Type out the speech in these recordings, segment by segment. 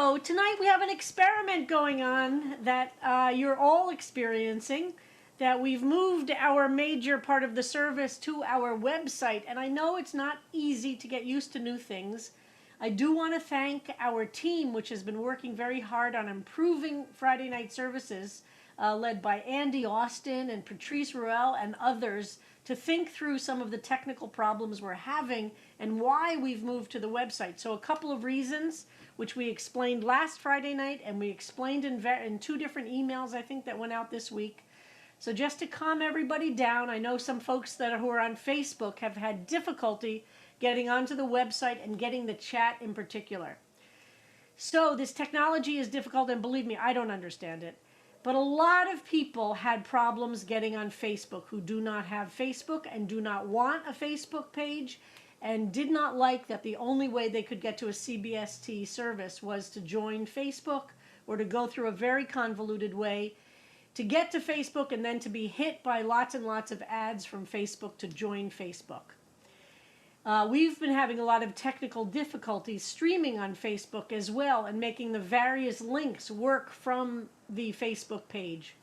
So tonight we have an experiment going on that you're all experiencing, that we've moved our major part of the service to our website. And I know it's not easy to get used to new things. I do want to thank our team, which has been working very hard on improving Friday night services, led by Andy Austin and Patrice Ruel and others, to think through some of the technical problems we're having and why we've moved to the website. So a couple of reasons, which we explained last Friday night and we explained in two different emails, I think, that went out this week. So just to calm everybody down, I know some folks who are on Facebook have had difficulty getting onto the website and getting the chat in particular. So this technology is difficult, and believe me, I don't understand it. But a lot of people had problems getting on Facebook who do not have Facebook and do not want a Facebook page and did not like that the only way they could get to a CBST service was to join Facebook or to go through a very convoluted way to get to Facebook and then to be hit by lots and lots of ads from Facebook to join Facebook. We've been having a lot of technical difficulties streaming on Facebook as well and making the various links work from the Facebook page.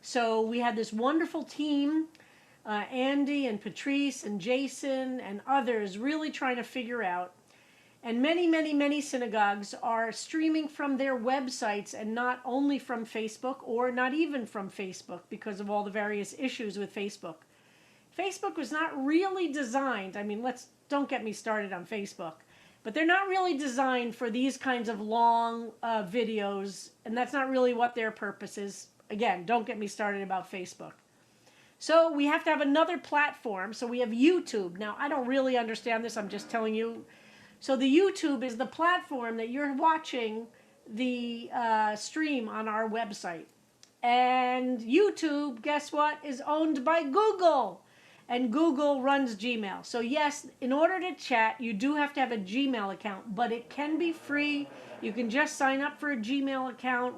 So we had this wonderful team, Andy and Patrice and Jason and others, really trying to figure out. And many synagogues are streaming from their websites and not only from Facebook or not even from Facebook because of all the various issues with Facebook. Facebook was not really designed, don't get me started on Facebook, but they're not really designed for these kinds of long videos, and that's not really what their purpose is. Again, don't get me started about Facebook. So we have to have another platform. So we have YouTube. Now, I don't really understand this. I'm just telling you. So the YouTube is the platform that you're watching the stream on our website. And YouTube, guess what, is owned by Google. And Google runs Gmail. So yes, in order to chat, you do have to have a Gmail account, but it can be free. You can just sign up for a Gmail account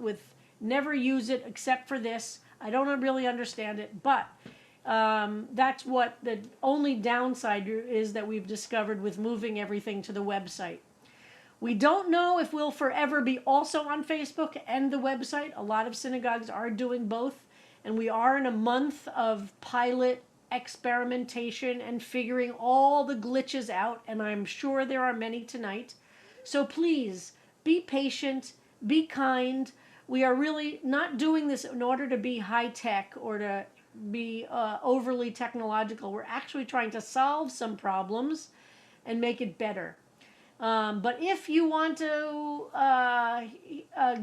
never use it except for this. I don't really understand it, but that's what the only downside is that we've discovered with moving everything to the website. We don't know if we'll forever be also on Facebook and the website. A lot of synagogues are doing both, and we are in a month of pilot experimentation and figuring all the glitches out, and I'm sure there are many tonight. So please be patient, be kind. We are really not doing this in order to be high tech or to be overly technological. We're actually trying to solve some problems and make it better. But if you want to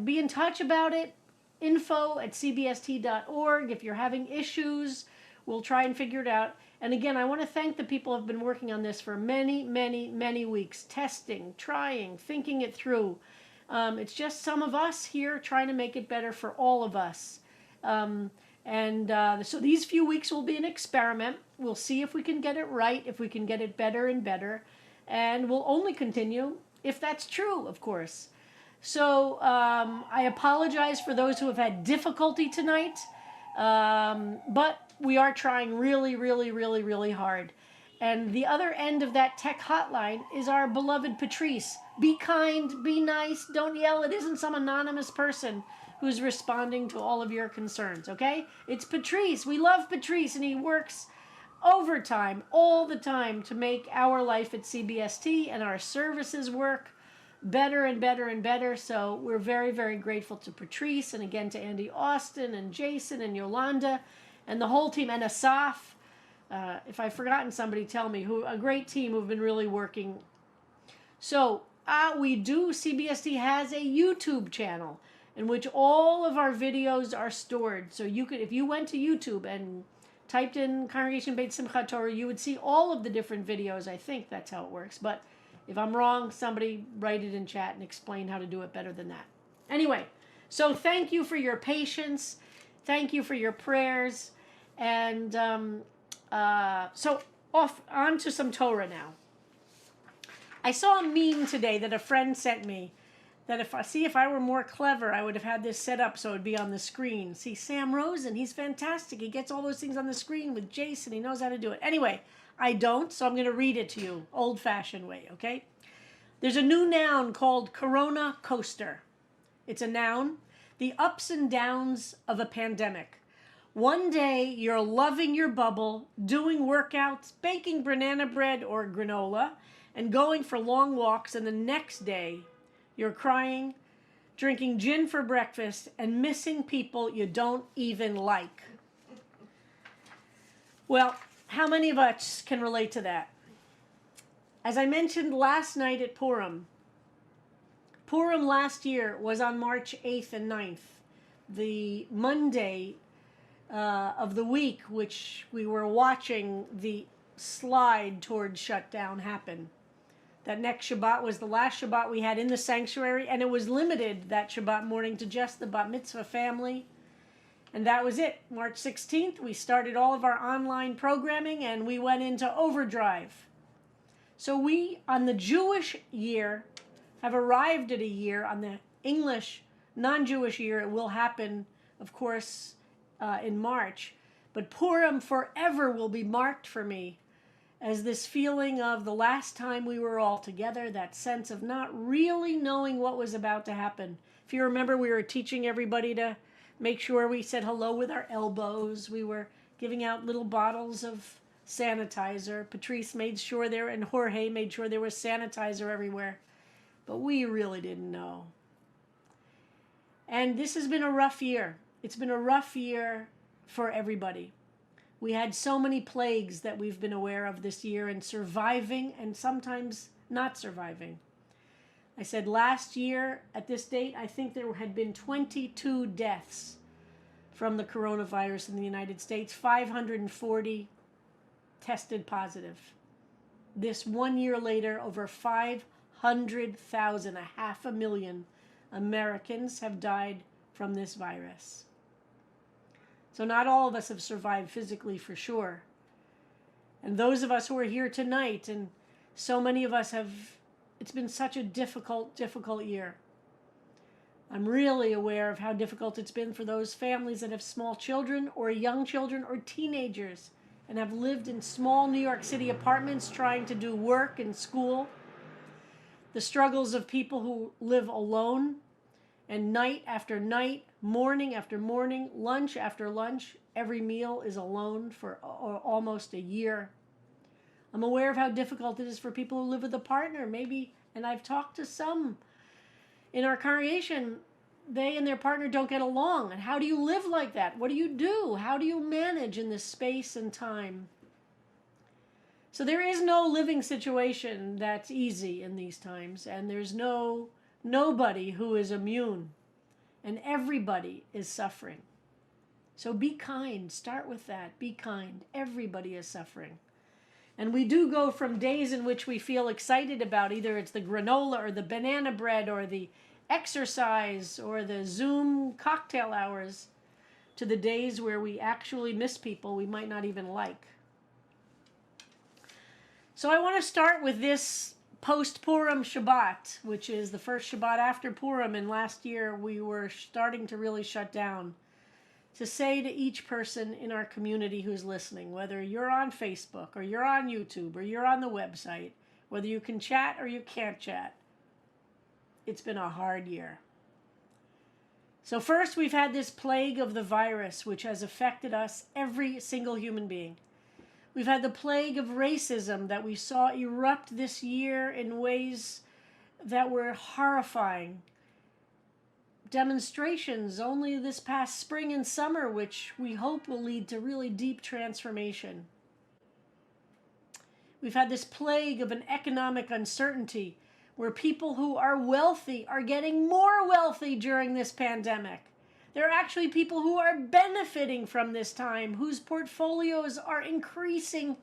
be in touch about it, info@cbst.org. If you're having issues, we'll try and figure it out. And again, I want to thank the people who have been working on this for many weeks, testing, trying, thinking it through. It's just some of us here trying to make it better for all of us. So these few weeks will be an experiment. We'll see if we can get it right, if we can get it better and better. And we'll only continue if that's true, of course. So I apologize for those who have had difficulty tonight. But we are trying really hard. And the other end of that tech hotline is our beloved Patrice. Be kind, be nice, don't yell. It isn't some anonymous person who's responding to all of your concerns, okay? It's Patrice. We love Patrice, and he works overtime all the time to make our life at CBST and our services work better and better. So we're very grateful to Patrice, and again to Andy Austin and Jason and Yolanda and the whole team, and Asaf. If I've forgotten somebody, tell me. A great team who've been really working. So CBST has a YouTube channel in which all of our videos are stored. So you could, if you went to YouTube and typed in Congregation Beit Simchat Torah, you would see all of the different videos. I think that's how it works. But if I'm wrong, somebody write it in chat and explain how to do it better than that. Anyway, so thank you for your patience. Thank you for your prayers. And so on to some Torah now. I saw a meme today that a friend sent me that if I were more clever, I would have had this set up so it would be on the screen. See, Sam Rosen, he's fantastic. He gets all those things on the screen with Jason. He knows how to do it. Anyway, I don't, so I'm going to read it to you, old-fashioned way, okay? There's a new noun called Corona Coaster. It's a noun. The ups and downs of a pandemic. One day you're loving your bubble, doing workouts, baking banana bread or granola, and going for long walks, and the next day you're crying, drinking gin for breakfast, and missing people you don't even like. Well, how many of us can relate to that? As I mentioned last night at Purim last year was on March 8th and 9th, the Monday of the week, which we were watching the slide towards shutdown happen. That next Shabbat was the last Shabbat we had in the sanctuary, and it was limited that Shabbat morning to just the bat mitzvah family. And that was it. March 16th, we started all of our online programming, and we went into overdrive. So we, on the Jewish year, have arrived at a year. On the English, non-Jewish year, it will happen, of course, in March. But Purim forever will be marked for me as this feeling of the last time we were all together, that sense of not really knowing what was about to happen. If you remember, we were teaching everybody to make sure we said hello with our elbows. We were giving out little bottles of sanitizer. Patrice made sure there, and Jorge made sure there was sanitizer everywhere. But we really didn't know. And this has been a rough year. It's been a rough year for everybody. We had so many plagues that we've been aware of this year, and surviving and sometimes not surviving. I said last year at this date, I think there had been 22 deaths from the coronavirus in the United States, 540 tested positive. This 1 year later, over 500,000, 500,000 Americans have died from this virus. So not all of us have survived physically, for sure. And those of us who are here tonight, and so many of us have, it's been such a difficult year. I'm really aware of how difficult it's been for those families that have small children or young children or teenagers and have lived in small New York City apartments trying to do work and school. The struggles of people who live alone, and night after night, morning after morning, lunch after lunch, every meal is alone for almost a year. I'm aware of how difficult it is for people who live with a partner, maybe, and I've talked to some in our congregation, they and their partner don't get along. And how do you live like that? What do you do? How do you manage in this space and time? So there is no living situation that's easy in these times, and there's nobody who is immune, and everybody is suffering. So be kind. Start with that. Be kind. Everybody is suffering. And we do go from days in which we feel excited about either it's the granola or the banana bread or the exercise or the Zoom cocktail hours to the days where we actually miss people we might not even like. So I want to start with this post-Purim Shabbat, which is the first Shabbat after Purim, and last year we were starting to really shut down, to say to each person in our community who's listening, whether you're on Facebook or you're on YouTube or you're on the website, whether you can chat or you can't chat, it's been a hard year. So first, we've had this plague of the virus, which has affected us, every single human being. We've had the plague of racism that we saw erupt this year in ways that were horrifying. Demonstrations only this past spring and summer, which we hope will lead to really deep transformation. We've had this plague of an economic uncertainty where people who are wealthy are getting more wealthy during this pandemic. There are actually people who are benefiting from this time, whose portfolios are increasing.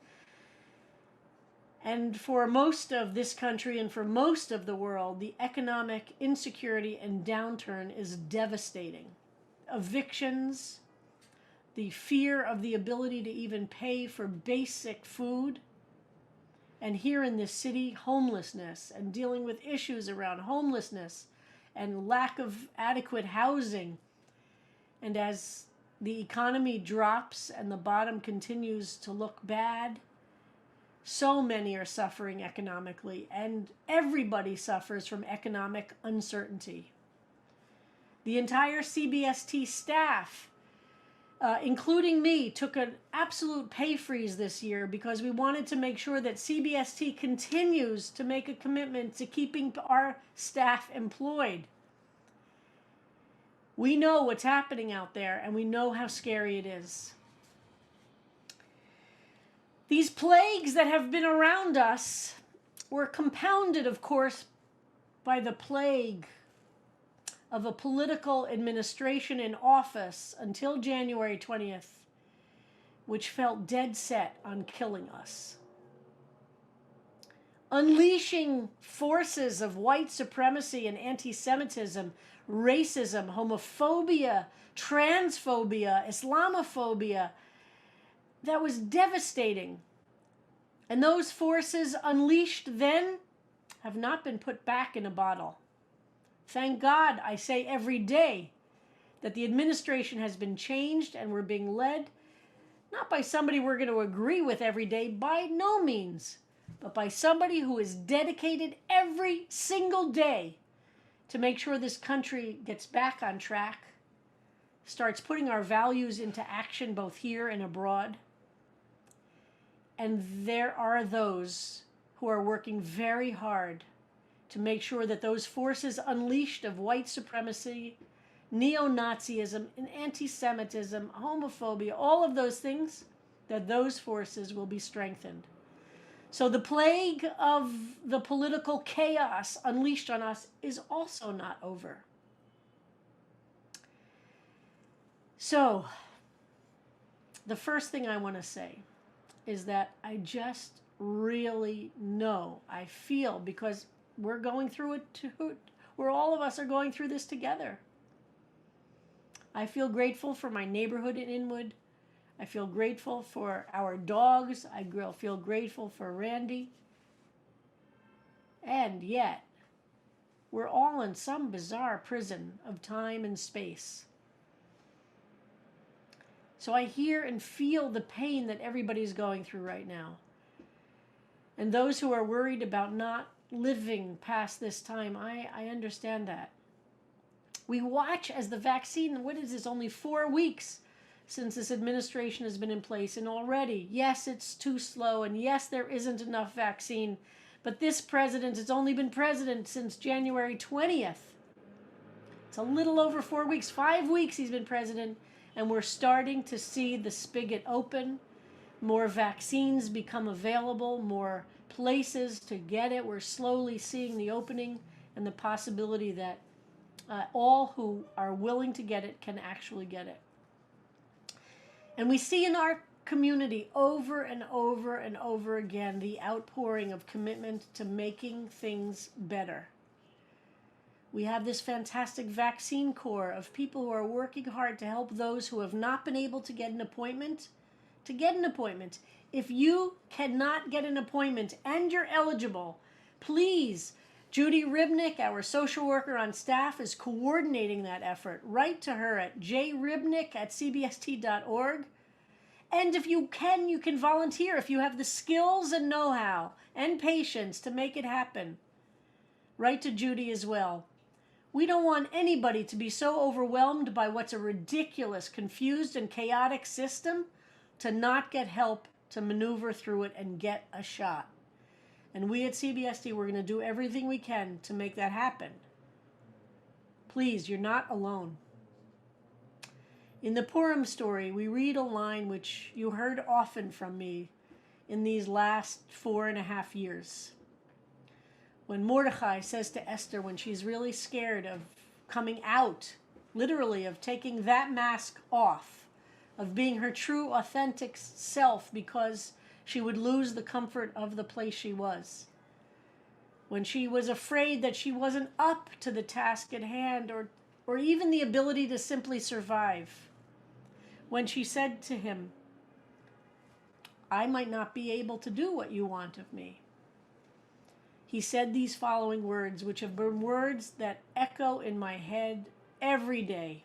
And for most of this country and for most of the world, the economic insecurity and downturn is devastating. Evictions, the fear of the ability to even pay for basic food, and here in this city, homelessness and dealing with issues around homelessness and lack of adequate housing. And as the economy drops and the bottom continues to look bad, so many are suffering economically, and everybody suffers from economic uncertainty. The entire CBST staff, including me, took an absolute pay freeze this year because we wanted to make sure that CBST continues to make a commitment to keeping our staff employed. We know what's happening out there, and we know how scary it is. These plagues that have been around us were compounded, of course, by the plague of a political administration in office until January 20th, which felt dead set on killing us. Unleashing forces of white supremacy and anti-Semitism, racism, homophobia, transphobia, Islamophobia, that was devastating. And those forces unleashed then have not been put back in a bottle. Thank God, I say every day, that the administration has been changed and we're being led not by somebody we're going to agree with every day, by no means, but by somebody who is dedicated every single day to make sure this country gets back on track, starts putting our values into action both here and abroad. And there are those who are working very hard to make sure that those forces unleashed of white supremacy, neo-Nazism, and anti-Semitism, homophobia, all of those things, that those forces will be strengthened. So the plague of the political chaos unleashed on us is also not over. So, the first thing I want to say is that I just really know, I feel, because we're going through it too, where all of us are going through this together. I feel grateful for my neighborhood in Inwood. I feel grateful for our dogs. I feel grateful for Randy. And yet, we're all in some bizarre prison of time and space. So I hear and feel the pain that everybody's going through right now. And those who are worried about not living past this time, I understand that. We watch as the vaccine, what is this, only 4 weeks since this administration has been in place, and already, yes, it's too slow, and yes, there isn't enough vaccine, but this president has only been president since January 20th. It's a little over 4 weeks, 5 weeks he's been president, and we're starting to see the spigot open, more vaccines become available, more places to get it. We're slowly seeing the opening and the possibility that all who are willing to get it can actually get it. And we see in our community over and over and over again the outpouring of commitment to making things better. We have this fantastic vaccine corps of people who are working hard to help those who have not been able to get an appointment to get an appointment. If you cannot get an appointment and you're eligible, please, Judy Ribnick, our social worker on staff, is coordinating that effort. Write to her at jribnick@cbst.org. And if you can volunteer. If you have the skills and know-how and patience to make it happen, write to Judy as well. We don't want anybody to be so overwhelmed by what's a ridiculous, confused, and chaotic system to not get help to maneuver through it and get a shot. And we at CBST, we're going to do everything we can to make that happen. Please, you're not alone. In the Purim story, we read a line which you heard often from me in these last 4.5 years. When Mordechai says to Esther, when she's really scared of coming out, literally of taking that mask off, of being her true, authentic self because she would lose the comfort of the place she was. When she was afraid that she wasn't up to the task at hand or even the ability to simply survive. When she said to him, I might not be able to do what you want of me. He said these following words, which have been words that echo in my head every day.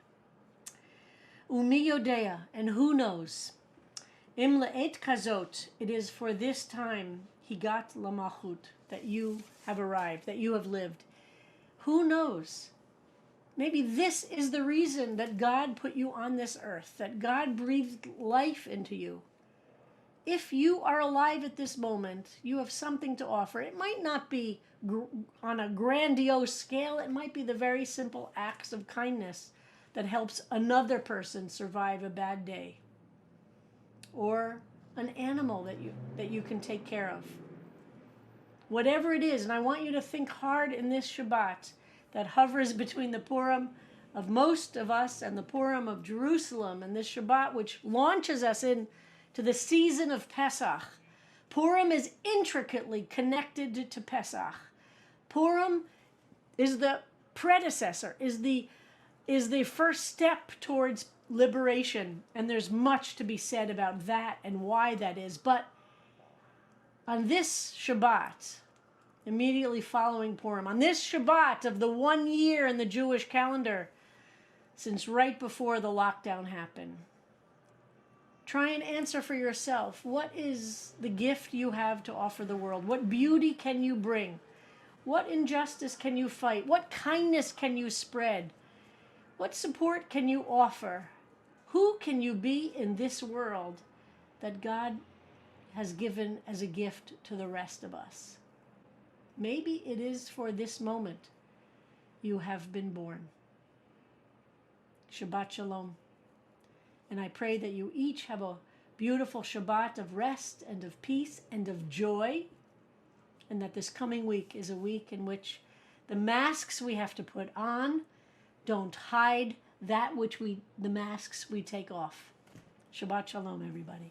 Umi yodea, and who knows? Im le'et kazot, it is for this time, higat lamachut, that you have arrived, that you have lived. Who knows? Maybe this is the reason that God put you on this earth, that God breathed life into you. If you are alive at this moment, you have something to offer. It might not be on a grandiose scale. It might be the very simple acts of kindness that helps another person survive a bad day, or an animal that you can take care of. Whatever it is, and I want you to think hard in this Shabbat that hovers between the Purim of most of us and the Purim of Jerusalem, and this Shabbat which launches us into the season of Pesach. Purim is intricately connected to Pesach. Purim is the predecessor, is the first step towards liberation, and there's much to be said about that and why that is. But on this Shabbat, immediately following Purim, on this Shabbat of the 1 year in the Jewish calendar, since right before the lockdown happened, try and answer for yourself, what is the gift you have to offer the world? What beauty can you bring? What injustice can you fight? What kindness can you spread? What support can you offer? Who can you be in this world that God has given as a gift to the rest of us? Maybe it is for this moment you have been born. Shabbat Shalom. And I pray that you each have a beautiful Shabbat of rest and of peace and of joy, and that this coming week is a week in which the masks we have to put on don't hide that which the masks we take off. Shabbat Shalom, everybody.